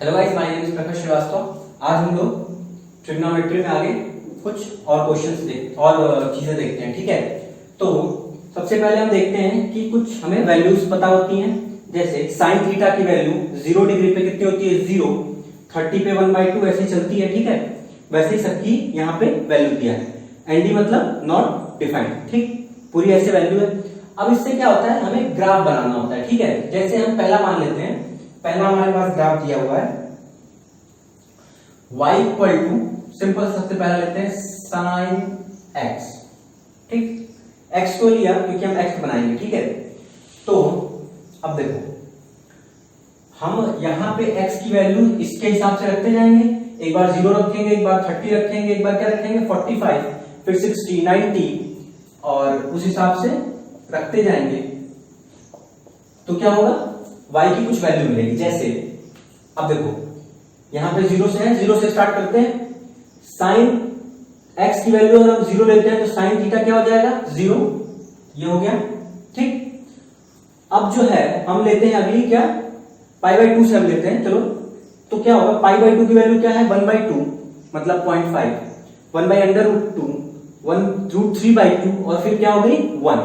Hello guys, my name is Prakash Srivastava. आज हम लोग ट्रिग्नोमेट्री में आगे कुछ और क्वेश्चंस और चीजें देखते हैं। ठीक है, तो सबसे पहले हम देखते हैं कि कुछ हमें वैल्यूज पता होती हैं। जैसे साइन थीटा की वैल्यू 0 डिग्री पे कितनी होती है? 0। 30 पे 1/2 ऐसे चलती है। ठीक है, वैसे ही सबकी यहाँ पे वैल्यू दिया है। एनडी मतलब नॉट डिफाइंड। ठीक, पूरी ऐसे वैल्यू है। अब इससे क्या होता है, हमें ग्राफ बनाना होता है। ठीक है, जैसे हम पहला मान लेते हैं, पहला हमारे पास ग्राफ दिया हुआ है y इक्वल टू, सिंपल सबसे पहला लेते हैं साइन x। ठीक, x को लिया क्योंकि हम x बनाएंगे। ठीक है, तो अब देखो हम यहां पे x की वैल्यू इसके हिसाब से रखते जाएंगे। एक बार 0 रखेंगे, एक बार 30 रखेंगे, एक बार क्या रखेंगे 45, फिर 60, 90 और उस हिसाब से रखते जाएंगे। तो क्या होगा, y की कुछ वैल्यू मिलेगी। जैसे अब देखो यहां पे 0 से है, 0 से स्टार्ट करते हैं। साइन x की वैल्यू अगर हम 0 लेते हैं तो साइन थीटा क्या हो जाएगा? 0। ये हो गया। ठीक, अब जो है हम लेते हैं अभी क्या, π/2 से हम लेते हैं। चलो, तो क्या होगा, π/2 की वैल्यू क्या है? 1/2 मतलब 0.5, 1/√2, 1√3/2 और फिर क्या हो गई 1।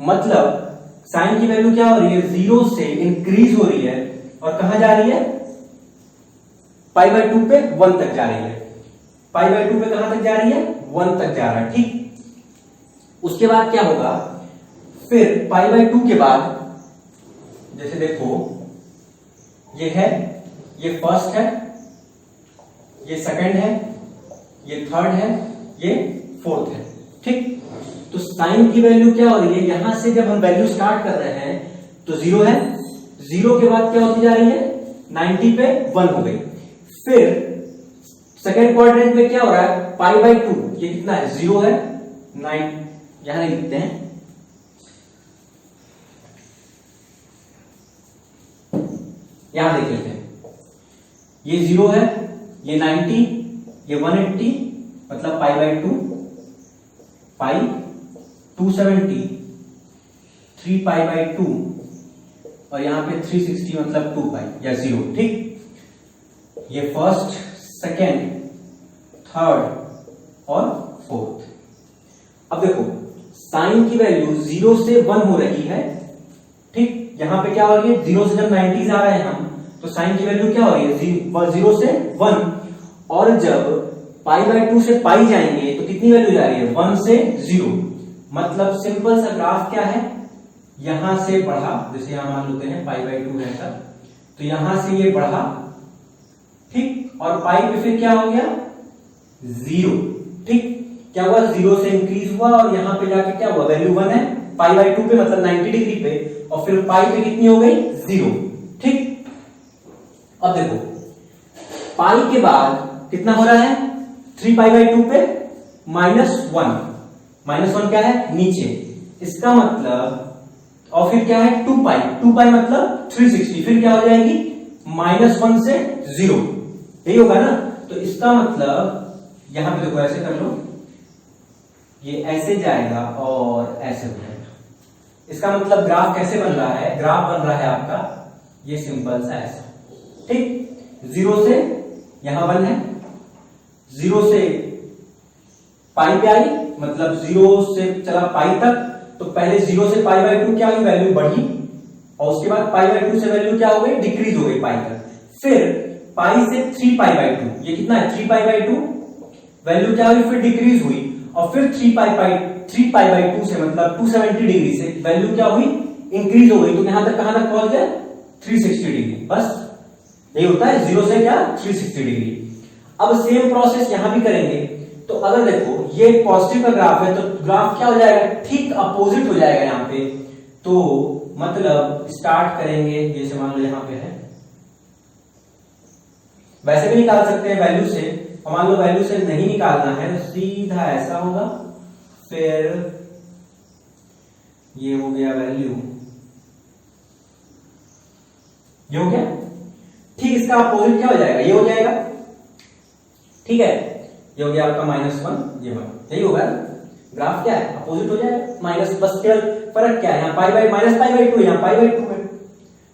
मतलब साइन की वैल्यू क्या हो रही है? 0 से इंक्रीज हो रही है और कहां जा रही है? π/2 पे 1 तक जा रही है। π/2 पे कहां तक जा रही है? 1 तक जा रहा है। ठीक, उसके बाद क्या होगा, फिर π/2 के बाद जैसे देखो ये है, ये फर्स्ट है, ये सेकंड है, ये थर्ड है, ये फोर्थ है। ठीक, तो साइन की वैल्यू क्या हो रही है? यहां से जब हम वैल्यू स्टार्ट कर रहे हैं तो 0 है, 0 के बाद क्या होती जा रही है? 90 पे 1 हो गई। फिर सेकेंड क्वाड्रेंट में क्या हो रहा है? π/2, ये कितना है? 0 है, 9 यहां नहीं लिखते हैं, यहां देख लेते हैं। ये 0 है, ये 90, ये 180 मतलब π/2, पाई 270, 3π/2 और यहां पे 360 मतलब 2π या 0। ठीक, ये फर्स्ट, सेकेंड, थर्ड और फोर्थ। अब देखो साइन की वैल्यू 0 से 1 हो रही है। ठीक, यहां पे क्या हो रही है? 0 से जब 90 आ रहे हैं हम, तो साइन की वैल्यू क्या हो रही है? 0 से 1। और जब π/2 से पाई जाएंगे तो कितनी वैल्यू जा रही है? 1 से 0। मतलब सिंपल सा ग्राफ क्या है, यहां से बढ़ा, जैसे यहां मान लेते हैं π/2 है ऐसा, तो यहां से ये बढ़ा। ठीक, और पाई पे फिर क्या हो गया? 0। ठीक, क्या हुआ? 0 से इंक्रीज हुआ और यहां पे जाके क्या हुआ? वैल्यू 1 है π/2 पे मतलब 90 डिग्री पे, और फिर पाई पे कितनी हो गई? 0। ठीक, अब देखो पाई के बाद कितना हो रहा है? 3π/2 पे -1, -1 क्या है? नीचे। इसका मतलब, और फिर क्या है? 2π, 2π मतलब 360, फिर क्या हो जाएगी? -1 से 0, यही होगा ना। तो इसका मतलब यहां पे देखो ऐसे कर लो, ये ऐसे जाएगा और ऐसे हो जाएगा। इसका मतलब ग्राफ कैसे बन रहा है? ग्राफ बन रहा है आपका ये सिंपल सा ऐसा। ठीक, 0 से यहां 1 है, 0 से पाई पे आई मतलब 0 से चला पाई तक, तो पहले 0 से π/2 क्या हुई? वैल्यू बढ़ी, और उसके बाद π/2 से वैल्यू क्या हो गई? डिक्रीज हो गई पाई तक। फिर पाई से 3π/2, ये कितना है? 3π/2 वैल्यू क्या हुई? फिर डिक्रीज हुई, और फिर 3π/2 से मतलब 270 डिग्री से वैल्यू क्या हुई? इंक्रीज हो गई। तो यहां तक कहां तक पहुंच गए? 360 डिग्री। बस यही होता है 0 से क्या? 360 डिग्री। अब सेम प्रोसेस यहां भी करेंगे। तो अगर देखो ये पॉजिटिव का ग्राफ है तो ग्राफ क्या हो जाएगा? ठीक अपोजिट हो जाएगा यहां पे। तो मतलब स्टार्ट करेंगे, जैसे मान लो यहां पे है, वैसे भी निकाल सकते हैं वैल्यू से, और मान लो वैल्यू से नहीं निकालना है तो सीधा ऐसा होगा, फिर ये हो गया वैल्यू, ये हो गया। ठीक, इसका अपोजिट क्या हो जाएगा? ये हो जाएगा। ठीक है, ये हो गया आपका -1, ये 1, यही होगा। ग्राफ क्या है? अपोजिट हो जाएगा। माइनस, बस केवल फर्क क्या है? यहाँ π/2 यहाँ π/2 है,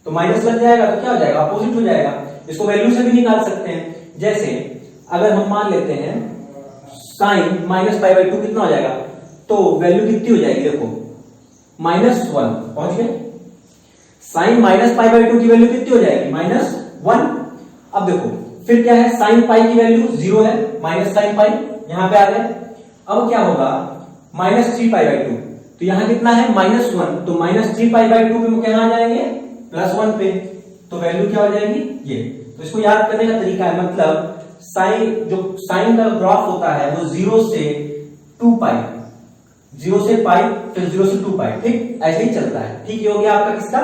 तो माइनस लग जाएगा तो क्या हो जाएगा, अपोजिट हो जाएगा। इसको वैल्यू से भी निकाल सकते हैं। जैसे अगर हम मान लेते हैं sine minus pi by two कितना हो जाएगा, तो वैल्यू कितनी हो जाएगी, देखो -1 पहुंच गए। Sine minus pi by two की वैल्यू कितनी हो जाएगी, -1। अब देखो फिर क्या है, साइन पाई की वैल्यू 0 है, माइनस साइन पाई यहां पे आ गए। अब क्या होगा, -3 पाई बाई टू, तो यहां कितना है -1, तो -3 पाई बाई टू पे कहां आ जाएंगे, +1 पे, तो वैल्यू क्या हो जाएगी ये। तो इसको याद करने का तरीका है, मतलब साइन, जो साइन का ग्राफ होता है वो 0 से 2 पाई, 0 से पाई, फिर 0 से 2 पाई, ठीक ऐसे ही चलता है। ठीक, ये हो गया आपका किसका,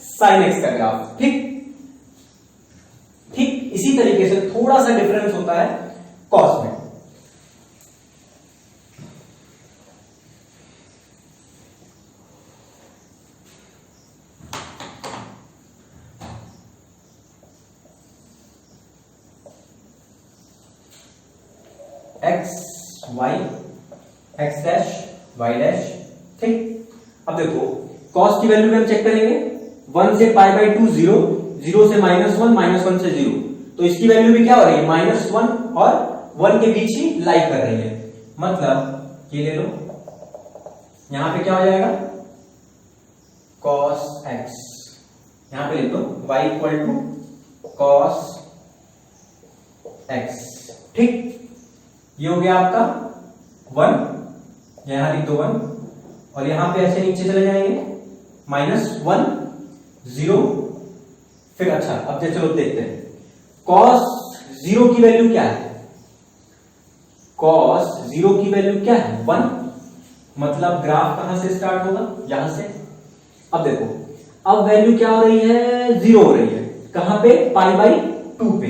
साइन एक्स का ग्राफ। ठीक ठीक इसी तरीके से थोड़ा सा डिफरेंस होता है कॉस में। X y, x dash y dash. ठीक, अब देखो कॉस की वैल्यू भी हम चेक करेंगे। 1 से पाई बाई टू 0, 0 से -1, -1 से 0, तो इसकी वैल्यू भी क्या हो रही है, -1 और 1 के बीच ही लाई कर रही है। मतलब ये ले लो, यहां पे क्या हो जाएगा, cos x, यहां पे लिख दो y equal to cos x। ठीक, ये हो गया आपका 1, यहां लिख दो 1, और यहां पे ऐसे नीचे चले जाएंगे, -1 0, फिर अच्छा अब चलो देखते हैं cos 0 की वैल्यू क्या है, cos 0 की वैल्यू क्या है, 1, मतलब ग्राफ कहां से स्टार्ट होगा, यहां से। अब देखो अब वैल्यू क्या हो रही है, 0 हो रही है, कहां पे, पाई बाई टू पे,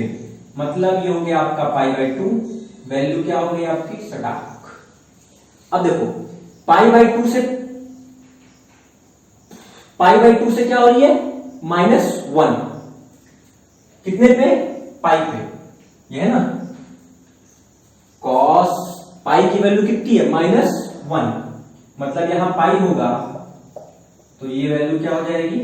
मतलब ये हो गया आपका पाई बाई टू, वैल्यू क्या हो गई आपकी, सटाक। अब देखो पाई बाई टू से क्या हो रही है, -1, कितने पे, पाई पे, ये है ना। कॉस पाई की वैल्यू कितनी है, -1, मतलब यहां पाई होगा तो ये वैल्यू क्या हो जाएगी,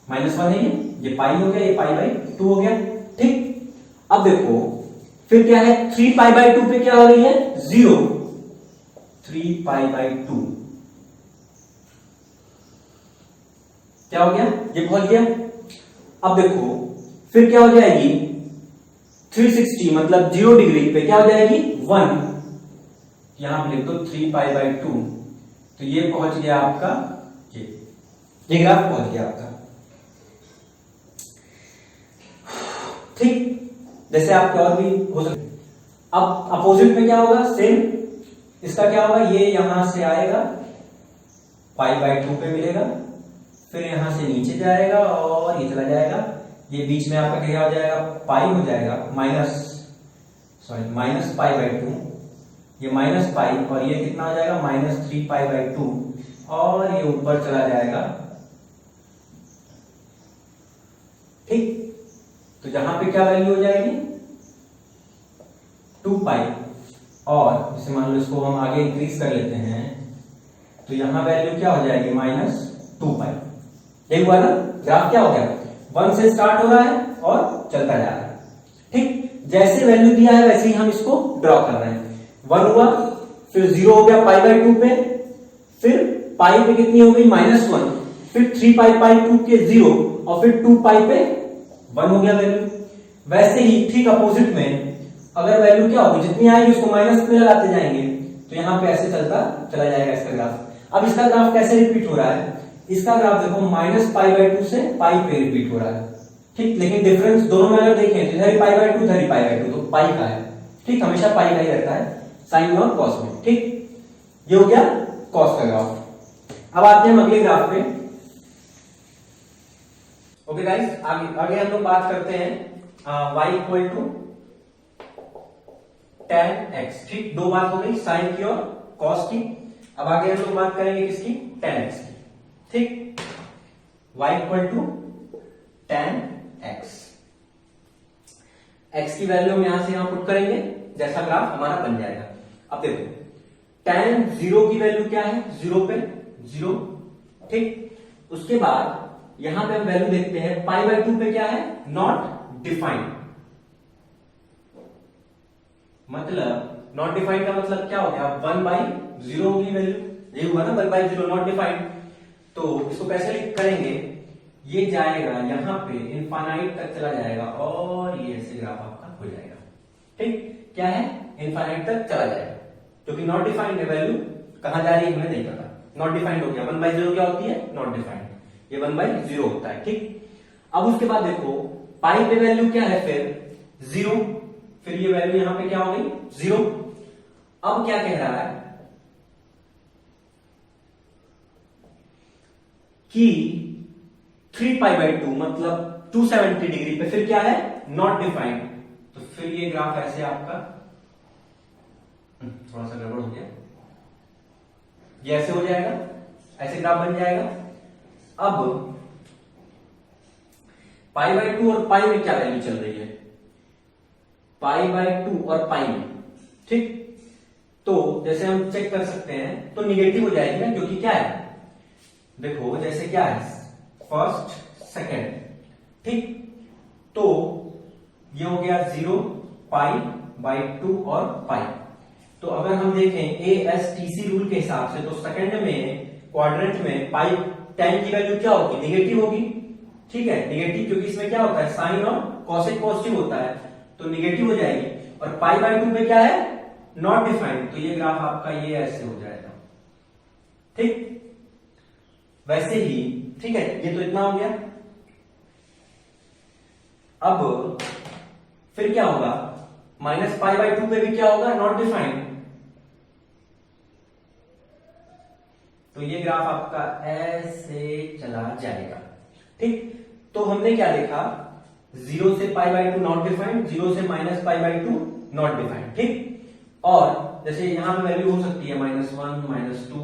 -1 है, ये पाई हो गया, ये पाई बाई टू हो गया। ठीक, अब देखो फिर क्या है, 3 पाई बाई टू पे क्या हो रही है, 0, 3 पाई बाई टू, क्या हो गया, ये पहुंच गया। अब देखो फिर क्या हो जाएगी, 360 मतलब 0 डिग्री पे क्या हो जाएगी, 1, यहां पे लिख दो 3 पाई बाई टू, तो ये पहुंच गया आपका, ये ग्राफ पहुंच गया आपका। ठीक, जैसे आपके और भी हो सकते। अब अपोजिट में क्या होगा, सेम, इसका क्या होगा, ये यहां से आएगा, पाई बाई टू पे मिलेगा, फिर यहां से नीचे जाएगा और ये चला जाएगा, ये बीच में आपका क्या हो जाएगा, पाई हो जाएगा, माइनस पाई बाई टू, ये माइनस पाई, और ये कितना हो जाएगा, -3 पाई बाई टू, और ये ऊपर चला जाएगा। ठीक, तो जहां पे क्या वैल्यू हो जाएगी, 2 पाई, और जैसे मान लो इसको हम आगे इंक्रीज कर लेते हैं, तो यहां वैल्यू क्या हो जाएगी, -2 पाई। यही हुआ ना, ग्राफ क्या हो गया, 1 से स्टार्ट हो रहा है और चलता जा रहा है। ठीक, जैसे वैल्यू दिया है वैसे ही हम इसको ड्रॉ कर रहे हैं। 1 हुआ, फिर 0 हो गया पाई बाई टू पे, फिर पाई पे कितनी हो गई, -1, फिर 3 पाई बाई टू के 0, और फिर 2 पाई पे 1 हो गया वैल्यू। वैसे ही ठीक अपोजिट में अगर वैल्यू क्या होगी, जितनी आएगी उसको माइनस में लगाते जाएंगे, तो यहां पे ऐसे चलता चला जाएगा इसका ग्राफ। अब इसका ग्राफ कैसे रिपीट हो रहा है, इसका ग्राफ देखो -पाई बाई टू से पाई पे रिपीट हो रहा है। ठीक, लेकिन डिफरेंस दोनों में अगर देखें तो इधर पाई बाई टू, इधर पाई बाई टू, तो पाई का है। ठीक, हमेशा पाई का ही रहता है साइन और कॉस में। ठीक, ये हो गया कॉस का ग्राफ। अब आते हैं हम अगले ग्राफ पे। ओके गाइस, आगे हम लोग बात करते हैं y equal to tan x। ठीक, दो बात हो गई, साइन की और कॉस की। अब आगे हम लोग बात करेंगे किसकी, tan x की। ठीक, y equal to tan x, x की वैल्यू हम यहां से यहां पुट करेंगे, जैसा ग्राफ हमारा बन जाएगा। अब देखो tan 0 की वैल्यू क्या है, 0 पे 0। ठीक, उसके बाद यहां पे हम वैल्यू देखते हैं पाई बाय 2 पे क्या है, नॉट डिफाइंड। मतलब नॉट डिफाइंड का मतलब क्या हो गया, 1/0 होगी वैल्यू, ये हुआ ना 1/0 नॉट डिफाइंड। तो इसको कैसे करेंगे, ये जाएगा यहां पे इनफाइनाइट तक चला जाएगा और ये ऐसे ग्राफ आपका हो जाएगा। ठीक, क्या है, इनफाइनाइट तक चला जाएगा, क्योंकि नॉट डिफाइंड है, वैल्यू कहां जा रही है हमें नहीं पता। नॉट डिफाइंड हो गया, 1/0 क्या होती है, नॉट डिफाइंड, ये 1/0 होता है। ठीक, अब उसके बाद देखो पाई पे वैल्यू क्या है, फिर 0, फिर ये वैल्यू यहां पे क्या हो गई, 0। अब क्या कह रहा है कि 3π/2 मतलब 270 डिग्री पे फिर क्या है, नॉट डिफाइंड। तो फिर ये ग्राफ ऐसे आपका थोड़ा सा गड़बड़ हो गया, ये ऐसे हो जाएगा, ऐसे ग्राफ बन जाएगा। अब π/2 और पाई में क्या वैल्यू चल रही है, π/2 और पाई में। ठीक, तो जैसे हम चेक कर सकते हैं तो निगेटिव हो जाएगी ना, क्योंकि क्या है, देखो जैसे क्या है, फर्स्ट सेकेंड। ठीक, तो ये हो गया 0, π/2 और पाई। तो अगर हम देखें ASTC रूल के हिसाब से, तो सेकंड में क्वाड्रेंट में पाई tan की वैल्यू क्या होगी, निगेटिव होगी। ठीक है, निगेटिव, क्योंकि इसमें क्या होता है, साइन और कॉसेक पॉजिटिव होता है, तो निगेटिव हो जाएगी। और π/2 पे क्या है, नॉट डिफाइंड, तो ये ग्राफ आपका ये ऐसे हो जाएगा। ठीक, वैसे ही, ठीक है, ये तो इतना हो गया। अब फिर क्या होगा, -π/2 पे भी क्या होगा, नॉट डिफाइंड। तो ये ग्राफ आपका ऐसे चला जाएगा। ठीक, तो हमने क्या देखा, 0 से π/2 नॉट डिफाइंड, 0 से -π/2 नॉट डिफाइंड। ठीक, और जैसे यहां पे वैल्यू हो सकती है -1, -2,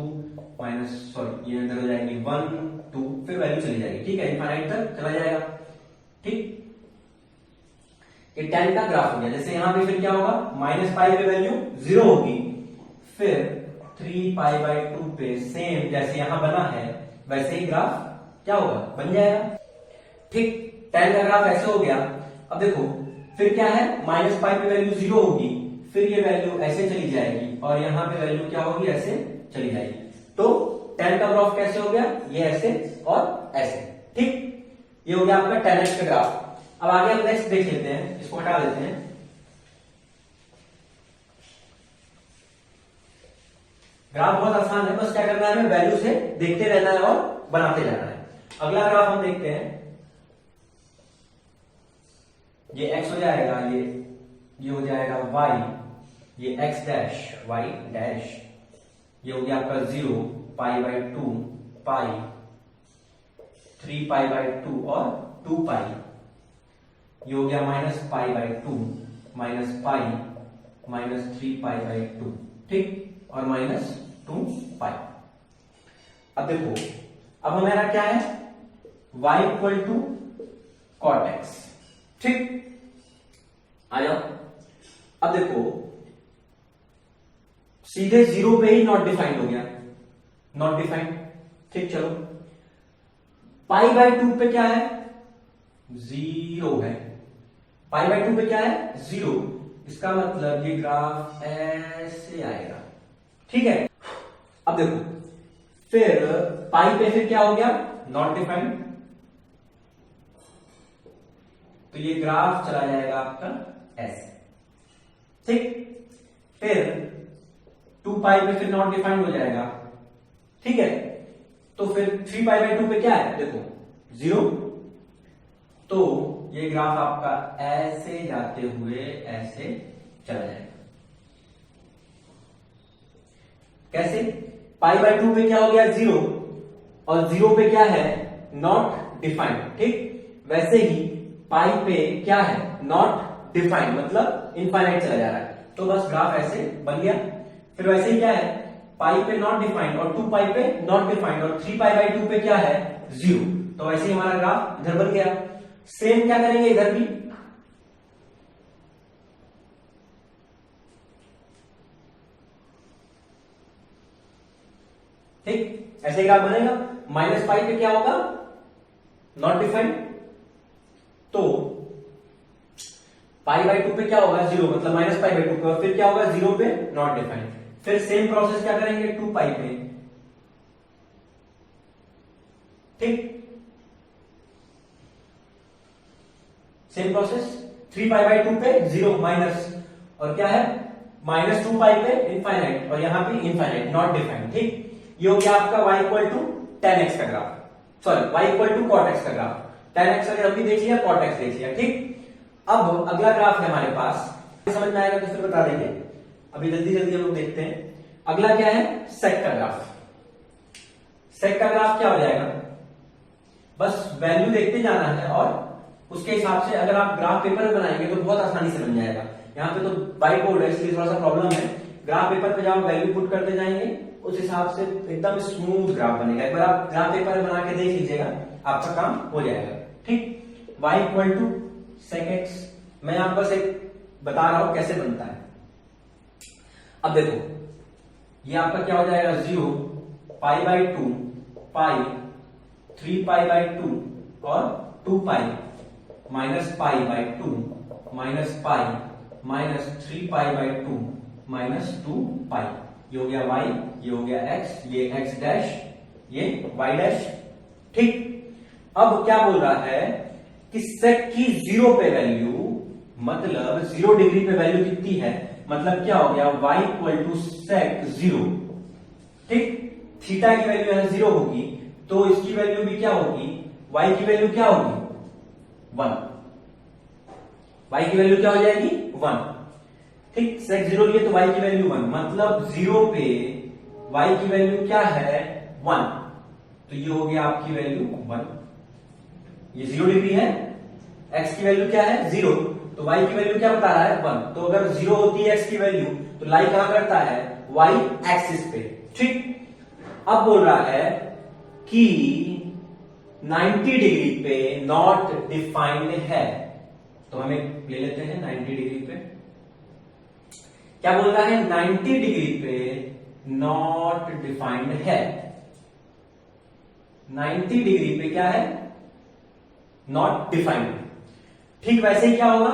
सॉरी ये अंदर हो जाएगी 1, 2, फिर वैल्यू चली जाएगी। ठीक है, इनफाइनाइट तक चला जाएगा। ठीक, ये tan का ग्राफ हो गया। जैसे यहां पे फिर क्या होगा, -π पे वैल्यू 0 होगी, फिर 3π/2 पे सेम जैसे यहां बना है वैसे ही ग्राफ क्या होगा, बन जाएगा। ठीक, tan का ग्राफ ऐसे हो गया। अब देखो फिर क्या है, -π पे वैल्यू 0 होगी, फिर ये वैल्यू ऐसे चली जाएगी और यहां पे वैल्यू क्या होगी, ऐसे चली जाएगी। तो tan का ग्राफ कैसे हो गया, ये ऐसे और ऐसे। ठीक, ये हो गया आपका tan x का ग्राफ। अब आगे हम नेक्स्ट देख लेते हैं, इसको हटा देते हैं। ग्राफ बहुत आसान है, बस क्या करना है, हमें वैल्यू से देखते रहना है और बनाते जाना है। अगला ग्राफ हम देखते हैं, ये x हो जाएगा, ये हो जाएगा y, ये x डैश y डैश, ये हो गया आपका 0, π/2, पाई, 3π/2 और 2 पाई, ये हो गया -π/2 -पाई -3π/2। ठीक, और -2 पाई। अब देखो, अब हमारा क्या है, y = cot x। ठीक, आ जाओ। अब देखो सीधे 0 पे ही नॉट डिफाइंड हो गया, नॉट डिफाइंड। ठीक, चलो π/2 पे क्या है, 0 है, π/2 पे क्या है, 0। इसका मतलब ये ग्राफ ऐसे आएगा। ठीक है, अब देखो फिर पाई पे फिर क्या हो गया, नॉट डिफाइंड, तो ये ग्राफ चला जाएगा आपका ऐसे। ठीक, फिर 2 पाई पे फिर नॉट डिफाइंड हो जाएगा। ठीक है, तो फिर 3π/2 पे क्या है, देखो 0, तो ये ग्राफ आपका ऐसे जाते हुए ऐसे चला जाएगा। कैसे, π/2 पे क्या हो गया, 0, और 0 पे क्या है, नॉट डिफाइंड। ठीक, वैसे ही पाई पे क्या है, नॉट डिफाइंड, मतलब इनफाइनाइट चला जा रहा है, तो बस ग्राफ ऐसे बन गया। फिर वैसे ही क्या है, पाई पे नॉट डिफाइंड और 2 पाई पे नॉट डिफाइंड और 3π/2 पे क्या है, 0, तो वैसे ही हमारा ग्राफ इधर बन गया। सेम क्या करेंगे इधर भी, ऐसे ग्राफ बनेगा। माइनस पाई पे क्या होगा, नॉट डिफाइंड, तो पाई बाई 2 पे क्या होगा, 0, मतलब माइनस पाई बाई 2 पे, और फिर क्या होगा 0 पे नॉट डिफाइंड। फिर सेम प्रोसेस क्या करेंगे 2 पाई पे, ठीक, सेम प्रोसेस 3 पाई बाई 2 पे 0 माइनस, और क्या है माइनस 2 पाई पे इनफाइनाइट, और यहां पे इनफाइनाइट नॉट डिफाइंड, ठीक। ये हो गया आपका y equal to tan x का graph, sorry y equal to cot x का ग्राफ। tan x अगर अभी देख लिया, cot x देख लिया, ठीक। अब अगला ग्राफ है हमारे पास, समझ में आएगा तो फिर बता देंगे, अभी जल्दी जल्दी हम लोग देखते हैं। अगला क्या है, सेक का ग्राफ। सेक का ग्राफ क्या हो जाएगा, बस वैल्यू देखते जाना है, और उसके हिसाब से अगर आप ग्राफ पेपर में बनाएंगे तो बहुत आसानी से बन जाएगा। यहाँ पे तो व्हाइट बोर्ड है इसलिए थोड़ा सा प्रॉब्लम है, ग्राफ पेपर पे जब वैल्यू पुट करते जाएंगे उस हिसाब से एकदम स्मूथ ग्राफ बनेगा। एक बार आप ग्राफ पेपर में बना के देख लीजिएगा, आपका काम हो जाएगा, ठीक। y equal to sec x, मैं आपको बस एक बता रहा हूं कैसे बनता है। अब देखो ये आपका क्या हो जाएगा, 0 pi by 2 pi 3 pi by 2 और 2 pi minus pi by 2 minus pi minus 3 pi by 2 minus 2 पाई। ये हो गया y, ये हो गया x, ये x डैश, ये y डैश, ठीक। अब क्या बोल रहा है कि सेक की 0 पे वैल्यू, मतलब 0 डिग्री पे वैल्यू कितनी है, मतलब क्या हो गया y इक्वल टू सेक 0, ठीक। थीटा की वैल्यू यहां 0 होगी तो इसकी वैल्यू भी क्या होगी, y की वैल्यू क्या होगी 1, y की वैल्यू क्या हो जाएगी 1, ठीक। सेक 0 लिए तो y की वैल्यू 1, मतलब 0 पे y की वैल्यू क्या है 1, तो ये हो गया आपकी वैल्यू 1। ये 0 डिग्री है, x की वैल्यू क्या है 0, तो y की वैल्यू क्या बता रहा है 1। तो अगर 0 होती है x की वैल्यू तो लाई कहां करता है, y एक्सिस पे, ठीक। अब बोल रहा है कि 90 डिग्री पे नॉट डिफाइंड है, तो हम एक ले लेते हैं 90 डिग्री पे। क्या बोल रहा है, 90 डिग्री पे नॉट डिफाइंड है, 90 डिग्री पे क्या है, नॉट डिफाइंड, ठीक। वैसे ही क्या होगा,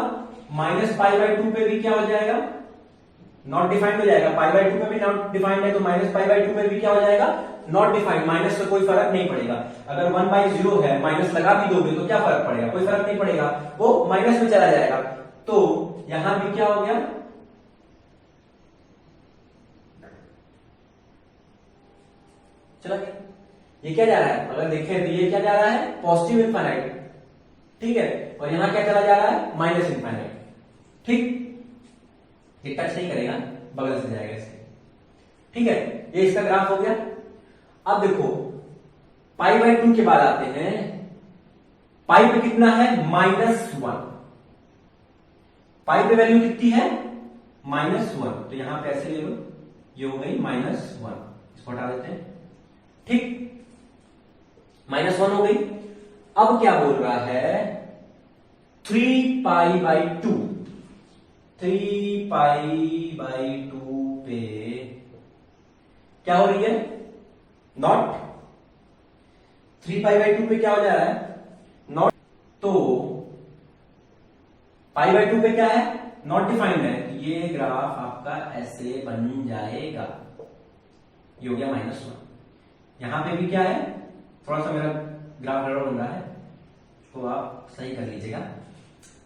माइनस पाई बाई 2 पे भी क्या हो जाएगा, नॉट डिफाइंड हो जाएगा। पाई बाई 2 पे भी नॉट डिफाइंड है तो माइनस पाई बाई 2 पे भी क्या हो जाएगा, नॉट डिफाइंड। माइनस से कोई फर्क नहीं पड़ेगा, अगर 1/0 है माइनस लगा भी दोगे तो क्या फर्क पड़ेगा, कोई फर्क नहीं पड़ेगा, वो माइनस में चला जाएगा। तो यहां भी क्या हो गया, चला गया, ये क्या जा रहा है, अगर देखें तो ये क्या जा रहा है, पॉजिटिव इनफाइनाइट, ठीक है, और यहां क्या चला जा रहा है, माइनस इनफाइनाइट, ठीक। ये टच नहीं करेगा, बगल से जाएगा इसके, ठीक है। ये इसका ग्राफ हो गया। अब देखो पाई बाई 2 के बाद आते हैं, पाई पे कितना है -1, पाई पे वैल्यू कितनी है -1, तो यहां पे ऐसे ले लो, ये हो गई -1, इसको हटा देते हैं, ठीक, -1 हो गई। अब क्या बोल रहा है, 3 पाई बाई 2, 3 पाई बाई 2 पे क्या हो रही है, नॉट, 3 पाई बाई 2 पे क्या हो जा रहा है, नॉट, तो पाई बाई 2 पे क्या है, नॉट डिफाइंड है, तो ये ग्राफ आपका ऐसे बन जाएगा, ये हो गया -1। यहां पे भी क्या है, थोड़ा सा मेरा ग्राफ गड़बड़ बन रहा है तो आप सही कर लीजिएगा।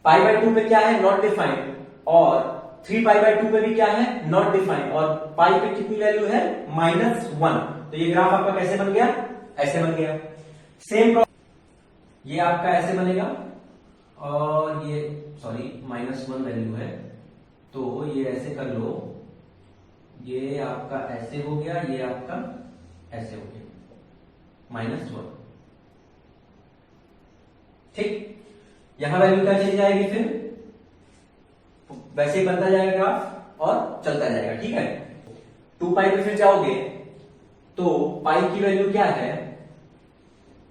पाई बाई 2 पे क्या है, नॉट डिफाइंड, और 3 पाई बाई 2 पे भी क्या है, नॉट डिफाइंड, और पाई पे कितनी वैल्यू है -1, तो ये ग्राफ आपका कैसे बन गया, ऐसे बन गया। सेम ये आपका ऐसे बनेगा, और ये सॉरी -1 वैल्यू है तो ये ऐसे कर लो, ये आपका ऐसे हो गया, ये आपका ऐसे हो गया -1, ठीक। यहां वैल्यू क्या चली जाएगी, फिर वैसे ही बनता जाएगा ग्राफ और चलता जाएगा, ठीक है। 2 पाई पे फिर जाओगे तो पाई की वैल्यू क्या है,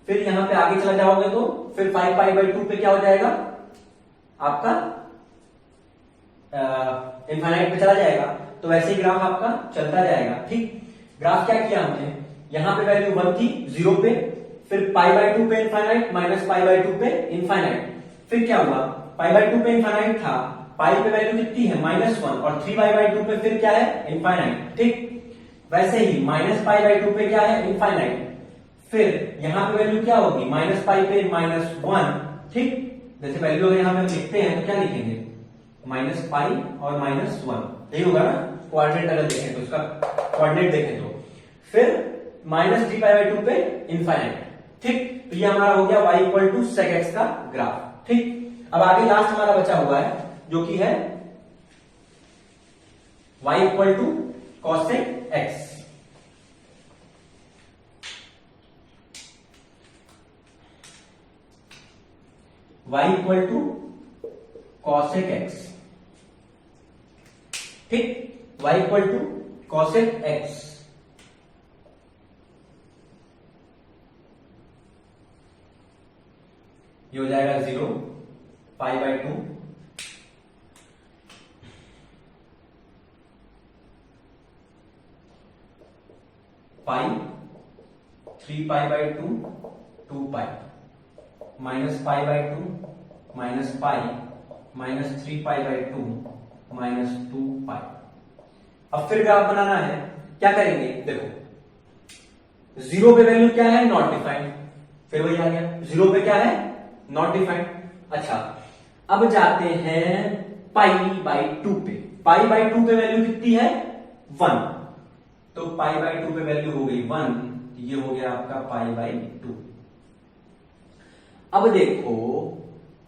फिर यहां पे आगे चला जाओगे तो फिर 5 पाई बाई 2 पे क्या हो जाएगा आपका, इनफाइनाइट पे चला जाएगा, तो वैसे ही ग्राफ आपका चलता जाएगा, ठीक। ग्राफ क्या किया हमने, यहां पे वैल्यू 1 थी 0 पे, फिर π/2 पे इनफाइनाइट माइनस π/2 पे इनफाइनाइट, फिर क्या हुआ π/2 पे इनफाइनाइट था, पाई पे वैल्यू कितनी है -1 और 3π/2 पे फिर क्या है इनफाइनाइट, ठीक। वैसे ही -π/2 पे क्या है इनफाइनाइट, फिर यहां पे वैल्यू क्या होगी -π पे -1, ठीक। जैसे वैल्यू अगर यहां पे हम लिखते हैं तो क्या लिखेंगे -π और -1, यही होगा ना कोऑर्डिनेट अगर देखें तो, उसका कोऑर्डिनेट देखें तो, फिर -3π/2 पे इनफाइनाइट, ठीक। तो ये हमारा हो गया y = sec x का ग्राफ, ठीक। अब आगे लास्ट हमारा बचा हुआ है जो कि है y = cosec x। y = cosec x, ठीक। y = cosec x, ये हो जाएगा 0 π/2 पाई 3π/2 2π -π/2 -π -3π/2 -2π। अब फिर ग्राफ बनाना है, क्या करेंगे देखो 0 पे वैल्यू क्या है नॉट डिफाइंड, फिर वही आ गया 0 पे क्या है नॉट डिफाइंड। अच्छा अब जाते हैं π/2 पे, π/2 पे वैल्यू कितनी है 1, तो π/2 पे वैल्यू हो गई 1, ये हो गया आपका π/2। अब देखो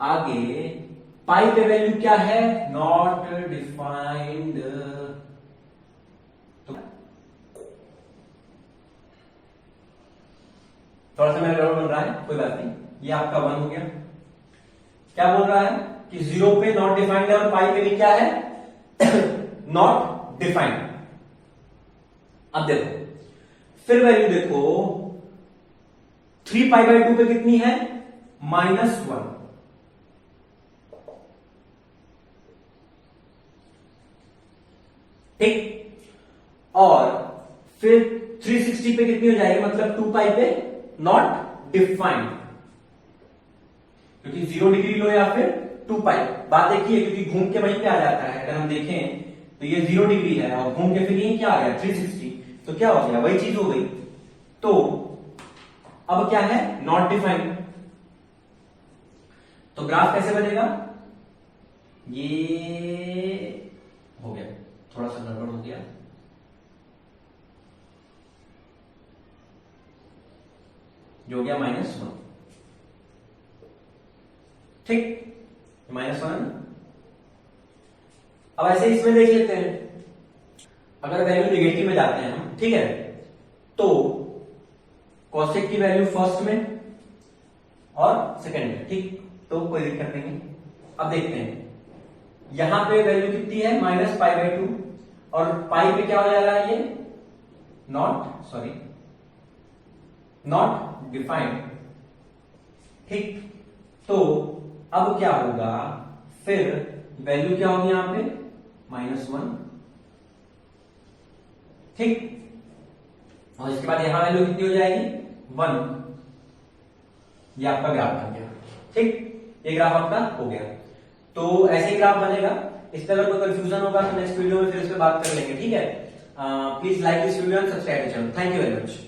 आगे पाई पे वैल्यू क्या है नॉट डिफाइंड, तो थोड़ा सा मेरा गड़बड़ बन रहा है, कोई बात नहीं, ये आपका 1 हो गया। क्या बोल रहा है कि 0 पे नॉट डिफाइंड है और पाई पे भी क्या है नॉट डिफाइंड। अब देखो फिर वैल्यू देखो 3π/2 पे कितनी है -1, ठीक। और फिर 360 पे कितनी हो जाएगी, मतलब 2π पे नॉट डिफाइंड, क्योंकि 0 डिग्री लो या फिर 2π, बात देखिए क्योंकि घूम के वहीं पे आ जाता है। अगर हम देखें तो ये 0 डिग्री है और घूम के फिर ये क्या आ गया 360, तो क्या हो गया वही चीज हो गई। तो अब क्या है नॉट डिफाइंड, तो ग्राफ कैसे बनेगा, ये हो गया थोड़ा सा गड़बड़ हो गया, जो हो गया -1, ठीक -1। अब ऐसे इसमें देख लेते हैं, अगर वैल्यू नेगेटिव में जाते हैं हम, ठीक है, तो कॉसेक की वैल्यू फर्स्ट में और सेकंड में, ठीक, तो कोई दिक्कत नहीं। अब देखते हैं यहां पे वैल्यू कितनी है -π/2 और पाई पे क्या हो जा रहा है ये नॉट डिफाइंड, ठीक। तो अब क्या होगा, फिर वैल्यू क्या होगी यहां पे -1, ठीक। और इसके बाद यहां वैल्यू कितनी हो जाएगी 1, ये आपका ग्राफ बन गया, ठीक। ये ग्राफ आपका हो गया। तो ऐसे ही ग्राफ बनेगा। इस पर अगर कोई कंफ्यूजन होगा तो नेक्स्ट वीडियो में फिर इस पे बात कर लेंगे, ठीक है। Please like this video and subscribe the channel. Thank you very much.